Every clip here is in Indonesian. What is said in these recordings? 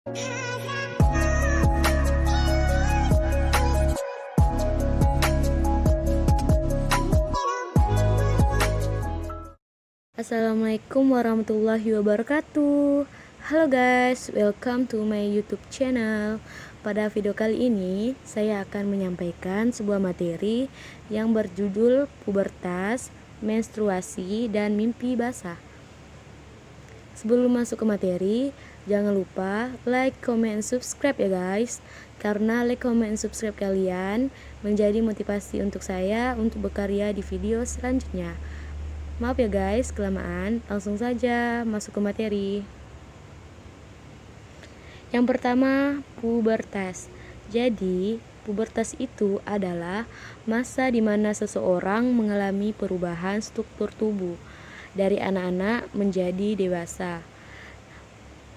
Assalamualaikum warahmatullahi wabarakatuh. Halo guys, welcome to my YouTube channel. Pada video kali ini, saya akan menyampaikan sebuah materi yang berjudul pubertas, menstruasi, dan mimpi basah. Sebelum masuk ke materi, jangan lupa like, comment, subscribe ya guys. Karena like, comment, subscribe kalian menjadi motivasi untuk saya untuk berkarya di video selanjutnya. Maaf ya guys, kelamaan. Langsung saja masuk ke materi. Yang pertama, pubertas. Jadi, pubertas itu adalah masa di mana seseorang mengalami perubahan struktur tubuh dari anak-anak menjadi dewasa.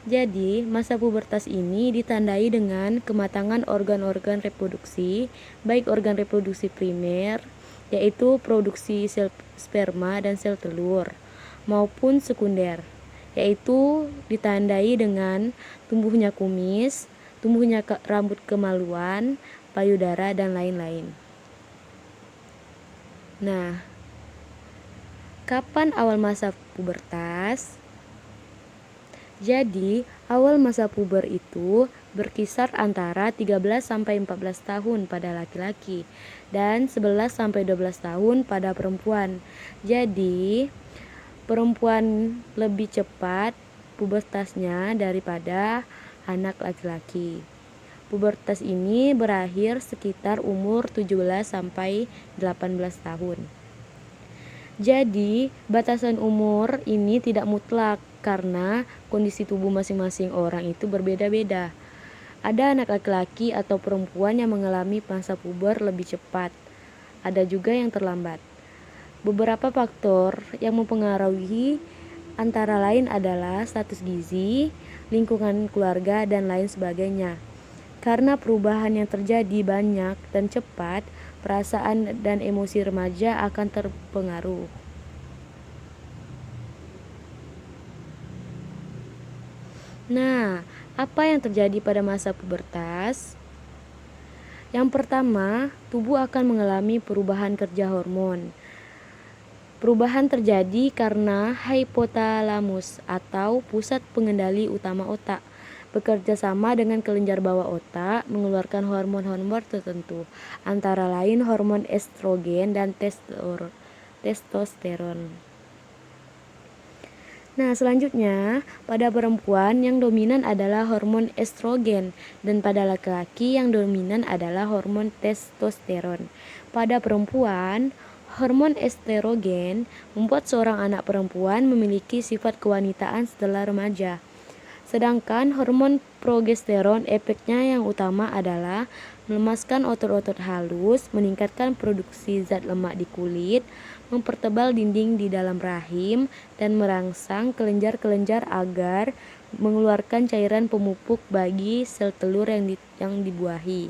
Jadi, masa pubertas ini ditandai dengan kematangan organ-organ reproduksi, baik organ reproduksi primer, yaitu produksi sel sperma dan sel telur, maupun sekunder, yaitu ditandai dengan tumbuhnya kumis, tumbuhnya rambut kemaluan, payudara, dan lain-lain. Nah, kapan awal masa pubertas? Jadi, awal masa puber itu berkisar antara 13-14 tahun pada laki-laki dan 11-12 tahun pada perempuan. Jadi, perempuan lebih cepat pubertasnya daripada anak laki-laki. Pubertas ini berakhir sekitar umur 17-18 tahun. Jadi, batasan umur ini tidak mutlak karena kondisi tubuh masing-masing orang itu berbeda-beda. Ada anak laki-laki atau perempuan yang mengalami masa puber lebih cepat. Ada juga yang terlambat. Beberapa faktor yang mempengaruhi antara lain adalah status gizi, lingkungan keluarga, dan lain sebagainya. Karena perubahan yang terjadi banyak dan cepat, perasaan dan emosi remaja akan terpengaruh. Nah, apa yang terjadi pada masa pubertas? Yang pertama, tubuh akan mengalami perubahan kerja hormon. Perubahan terjadi karena hipotalamus atau pusat pengendali utama otak bekerja sama dengan kelenjar bawah otak mengeluarkan hormon-hormon tertentu, antara lain hormon estrogen dan testosteron. Nah, selanjutnya, pada perempuan yang dominan adalah hormon estrogen dan pada laki-laki yang dominan adalah hormon testosteron. Pada perempuan, hormon estrogen membuat seorang anak perempuan memiliki sifat kewanitaan setelah remaja. Sedangkan hormon progesteron efeknya yang utama adalah melemaskan otot-otot halus, meningkatkan produksi zat lemak di kulit, mempertebal dinding di dalam rahim, dan merangsang kelenjar-kelenjar agar mengeluarkan cairan pemupuk bagi sel telur yang dibuahi.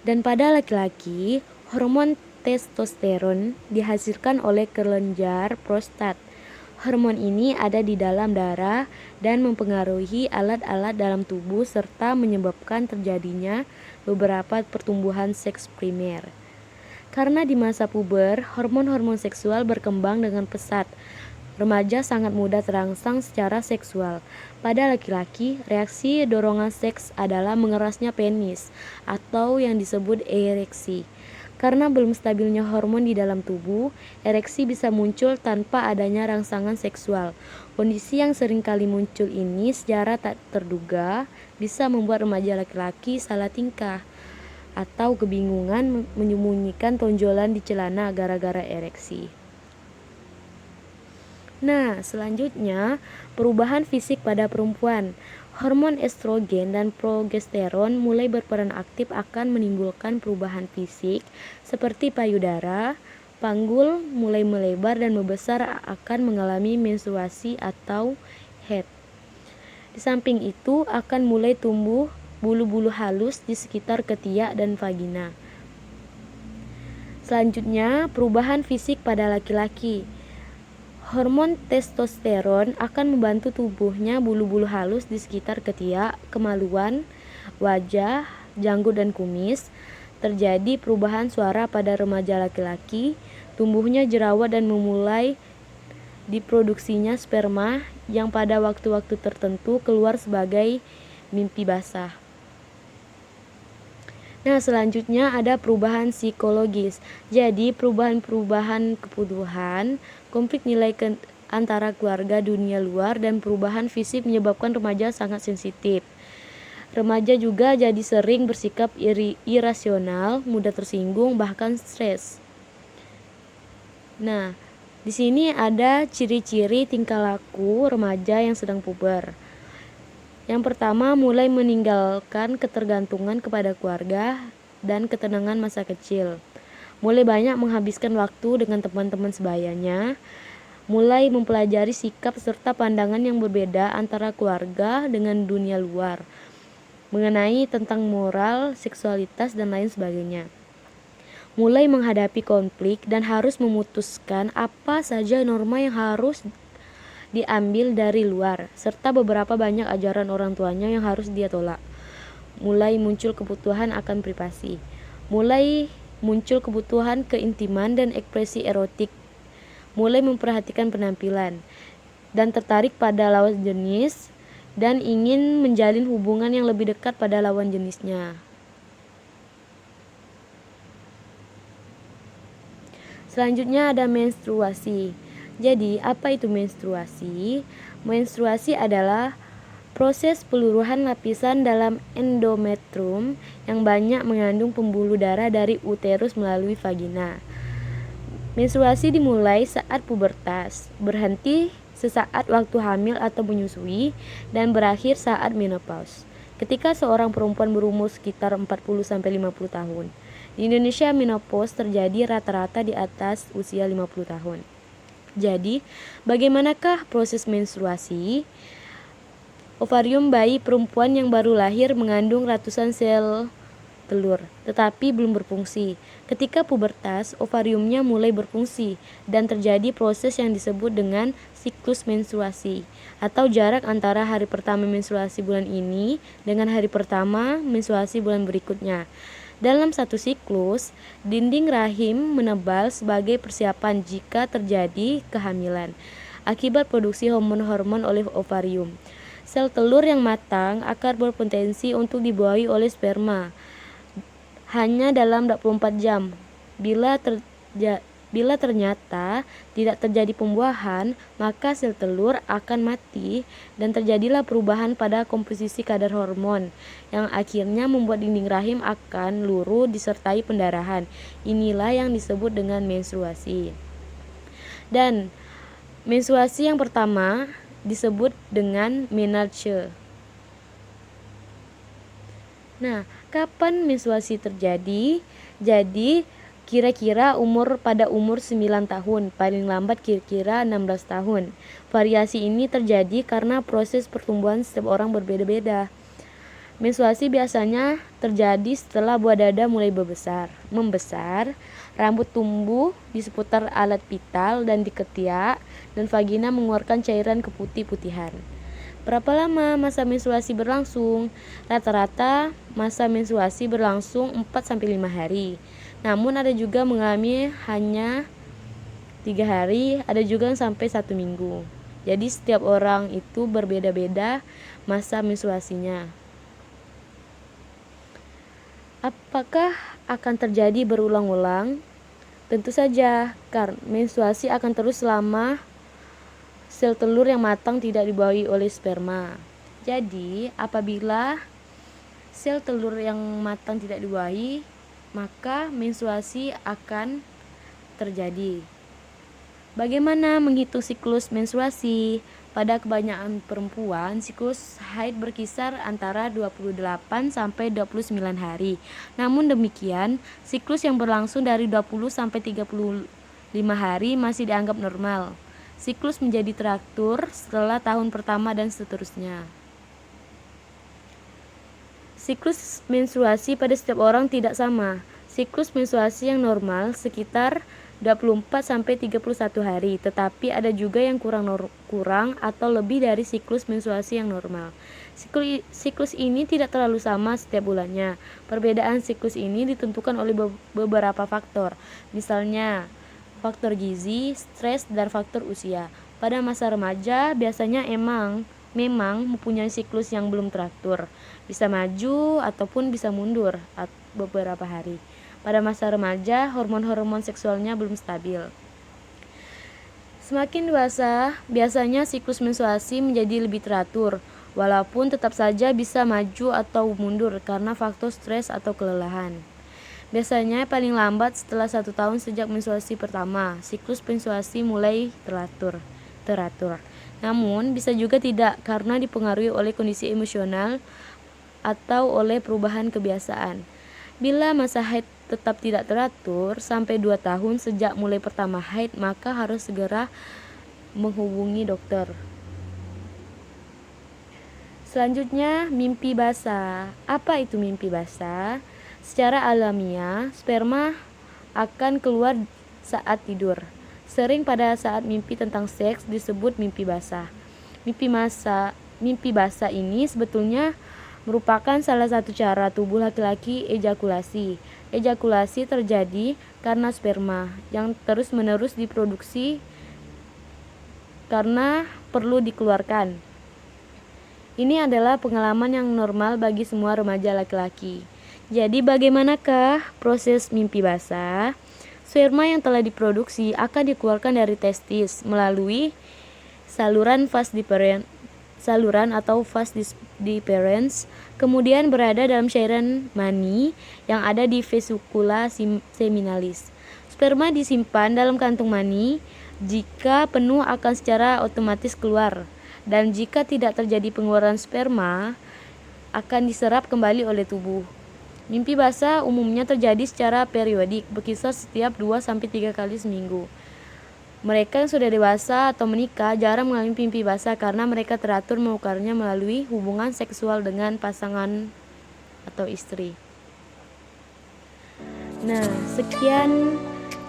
Dan pada laki-laki, hormon testosteron dihasilkan oleh kelenjar prostat. Hormon ini ada di dalam darah dan mempengaruhi alat-alat dalam tubuh serta menyebabkan terjadinya beberapa pertumbuhan seks primer. Karena di masa puber, hormon-hormon seksual berkembang dengan pesat. Remaja sangat mudah terangsang secara seksual. Pada laki-laki, reaksi dorongan seks adalah mengerasnya penis atau yang disebut ereksi. Karena belum stabilnya hormon di dalam tubuh, ereksi bisa muncul tanpa adanya rangsangan seksual. Kondisi yang sering kali muncul ini secara tak terduga bisa membuat remaja laki-laki salah tingkah atau kebingungan menyembunyikan tonjolan di celana gara-gara ereksi. Nah, selanjutnya perubahan fisik pada perempuan. Hormon estrogen dan progesteron mulai berperan aktif akan menimbulkan perubahan fisik seperti payudara, panggul mulai melebar dan membesar akan mengalami menstruasi atau haid. Di samping itu akan mulai tumbuh bulu-bulu halus di sekitar ketiak dan vagina. Selanjutnya, perubahan fisik pada laki-laki. Hormon testosteron akan membantu tubuhnya bulu-bulu halus di sekitar ketiak, kemaluan, wajah, janggut dan kumis. Terjadi perubahan suara pada remaja laki-laki, tumbuhnya jerawat dan memulai diproduksinya sperma yang pada waktu-waktu tertentu keluar sebagai mimpi basah. Nah, selanjutnya ada perubahan psikologis. Jadi, perubahan-perubahan kebutuhan, konflik nilai antara keluarga dunia luar, dan perubahan fisik menyebabkan remaja sangat sensitif. Remaja juga jadi sering bersikap irasional, mudah tersinggung, bahkan stres. Nah, di sini ada ciri-ciri tingkah laku remaja yang sedang puber. Yang pertama, mulai meninggalkan ketergantungan kepada keluarga dan ketenangan masa kecil. Mulai banyak menghabiskan waktu dengan teman-teman sebayanya. Mulai mempelajari sikap serta pandangan yang berbeda antara keluarga dengan dunia luar, mengenai tentang moral, seksualitas, dan lain sebagainya. Mulai menghadapi konflik dan harus memutuskan apa saja norma yang harus diambil dari luar, serta beberapa banyak ajaran orang tuanya yang harus dia tolak. Mulai muncul kebutuhan akan privasi. Mulai muncul kebutuhan keintiman dan ekspresi erotik. Mulai memperhatikan penampilan dan tertarik pada lawan jenis dan ingin menjalin hubungan yang lebih dekat pada lawan jenisnya. Selanjutnya ada menstruasi. Jadi, apa itu menstruasi? Menstruasi adalah proses peluruhan lapisan dalam endometrium yang banyak mengandung pembuluh darah dari uterus melalui vagina. Menstruasi dimulai saat pubertas, berhenti sesaat waktu hamil atau menyusui, dan berakhir saat menopause, ketika seorang perempuan berumur sekitar 40-50 tahun. Di Indonesia, menopause terjadi rata-rata di atas usia 50 tahun. Jadi, bagaimanakah proses menstruasi? Ovarium bayi perempuan yang baru lahir mengandung ratusan sel telur, tetapi belum berfungsi. Ketika pubertas, ovariumnya mulai berfungsi dan terjadi proses yang disebut dengan siklus menstruasi, atau jarak antara hari pertama menstruasi bulan ini dengan hari pertama menstruasi bulan berikutnya. Dalam satu siklus, dinding rahim menebal sebagai persiapan jika terjadi kehamilan akibat produksi hormon-hormon oleh ovarium. Sel telur yang matang akan berpotensi untuk dibuahi oleh sperma hanya dalam 24 jam. Bila ternyata tidak terjadi pembuahan, maka sel telur akan mati dan terjadilah perubahan pada komposisi kadar hormon yang akhirnya membuat dinding rahim akan luruh disertai pendarahan. Inilah yang disebut dengan menstruasi. Dan menstruasi yang pertama disebut dengan menarche. Nah, kapan menstruasi terjadi? Jadi, kira-kira pada umur 9 tahun, paling lambat kira-kira 16 tahun. Variasi ini terjadi karena proses pertumbuhan setiap orang berbeda-beda. Menstruasi biasanya terjadi setelah buah dada mulai membesar, rambut tumbuh di seputar alat vital dan di ketiak, dan vagina mengeluarkan cairan keputih-putihan. Berapa lama masa menstruasi berlangsung? Rata-rata masa menstruasi berlangsung 4-5 hari. Namun ada juga mengalami hanya 3 hari, ada juga yang sampai 1 minggu. Jadi setiap orang itu berbeda-beda masa menstruasinya. Apakah akan terjadi berulang-ulang? Tentu saja, karena menstruasi akan terus selama sel telur yang matang tidak dibuahi oleh sperma. Jadi, apabila sel telur yang matang tidak dibuahi, maka menstruasi akan terjadi. Bagaimana menghitung siklus menstruasi? Pada kebanyakan perempuan, siklus haid berkisar antara 28 sampai 29 hari. Namun demikian, siklus yang berlangsung dari 20 sampai 35 hari masih dianggap normal. Siklus menjadi teratur setelah tahun pertama dan seterusnya. Siklus menstruasi pada setiap orang tidak sama. Siklus menstruasi yang normal sekitar 24 sampai 31 hari, tetapi ada juga yang kurang atau lebih dari siklus menstruasi yang normal. Siklus ini tidak terlalu sama setiap bulannya. Perbedaan siklus ini ditentukan oleh beberapa faktor, misalnya faktor gizi, stres, dan faktor usia. Pada masa remaja biasanya memang mempunyai siklus yang belum teratur, bisa maju ataupun bisa mundur beberapa hari. Pada masa remaja, hormon-hormon seksualnya belum stabil. Semakin dewasa, biasanya siklus menstruasi menjadi lebih teratur, walaupun tetap saja bisa maju atau mundur karena faktor stres atau kelelahan. Biasanya paling lambat setelah 1 tahun sejak menstruasi pertama, siklus menstruasi mulai teratur. Namun, bisa juga tidak karena dipengaruhi oleh kondisi emosional atau oleh perubahan kebiasaan. Bila masa haid tetap tidak teratur sampai 2 tahun sejak mulai pertama haid, maka harus segera menghubungi dokter. Selanjutnya, mimpi basah. Apa itu mimpi basah? Secara alamiah, sperma akan keluar saat tidur. Sering pada saat mimpi tentang seks disebut mimpi basah. Mimpi basah ini sebetulnya merupakan salah satu cara tubuh laki-laki ejakulasi. Ejakulasi terjadi karena sperma yang terus-menerus diproduksi karena perlu dikeluarkan. Ini adalah pengalaman yang normal bagi semua remaja laki-laki. Jadi bagaimanakah proses mimpi basah? Sperma yang telah diproduksi akan dikeluarkan dari testis melalui saluran atau vas deferens, kemudian berada dalam cairan mani yang ada di vesicula seminalis. Sperma disimpan dalam kantung mani. Jika penuh akan secara otomatis keluar, dan jika tidak terjadi pengeluaran sperma akan diserap kembali oleh tubuh. Mimpi basah umumnya terjadi secara periodik, berkisar setiap 2-3 kali seminggu. Mereka yang sudah dewasa atau menikah jarang mengalami mimpi basah karena mereka teratur melakukannya melalui hubungan seksual dengan pasangan atau istri. Nah, sekian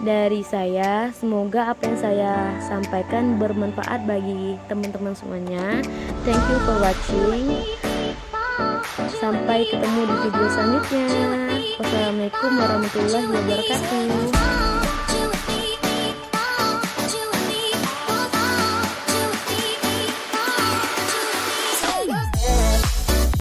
dari saya. Semoga apa yang saya sampaikan bermanfaat bagi teman-teman semuanya. Thank you for watching. Sampai ketemu di video selanjutnya. Wassalamualaikum warahmatullahi wabarakatuh.